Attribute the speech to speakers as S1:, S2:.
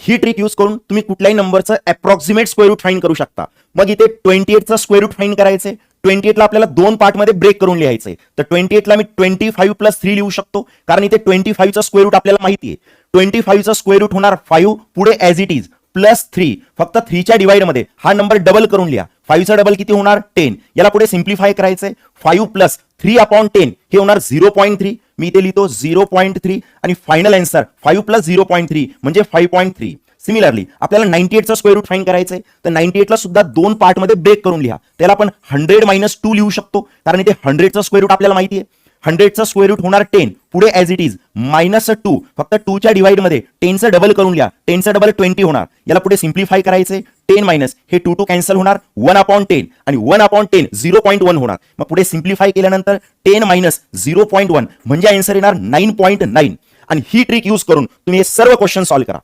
S1: ही trick use करून तुम्ही कुठल्याही नंबरचं अप्रॉक्सिमेट स्क्वेअर रूट फाइंड करू शकता. मग इथे 28चं स्क्वेअर रूट फाइंड करायचंय. 28ला आपल्याला दोन पार्टमध्ये ब्रेक करून लिहायचंय. तर 28ला मी 25 प्लस 3 लिहू शकतो, कारण इथे 25चं स्क्वेअर रूट आपल्याला माहिती आहे. 25चं स्क्वेअर रूट होणार 5, पुढे ॲज इट इज प्लस 3, फक्त 3च्या डिवाइड मध्ये हा नंबर डबल करून लिहा. 5चा डबल किती होणार 10. याला पुढे सिम्प्लिफाय करायचंय. 5 प्लस 3/10 हे होणार 0.3. मी इथे लिहितो 0.3 आणि फायनल आन्सर 5 प्लस 0.3 म्हणजे 5.3. सिमिलरली आपल्याला 98चं स्क्वेअर रूट फाइंड करायचंय. तर 98ला सुद्धा दोन पार्टमध्ये ब्रेक करून लिहा. त्याला आपण 100 - 2 लिहू शकतो, कारण इथे 100चं स्क्वेअर रूट आपल्याला माहिती आहे. 100चं स्क्वेअर रूट होणार 10, पुढे ॲज इट इज -2, फक्त 2च्या डिवाइड मध्ये 10चं डबल करून लिहा. 10चं डबल 20 होणार. याला पुढे सिम्प्लिफाय करायचंय. 10 मायनस हे 2 कॅन्सल होणार. 1/10 आणि 1/10 0.1 होणार. मग पुढे सिम्प्लिफाय केल्यानंतर 10 - 0.1 म्हणजे आन्सर येणार 9.9. आणि ही ट्रिक यूज करून तुम्ही हे सर्व क्वेश्चन सॉल्व्ह करा.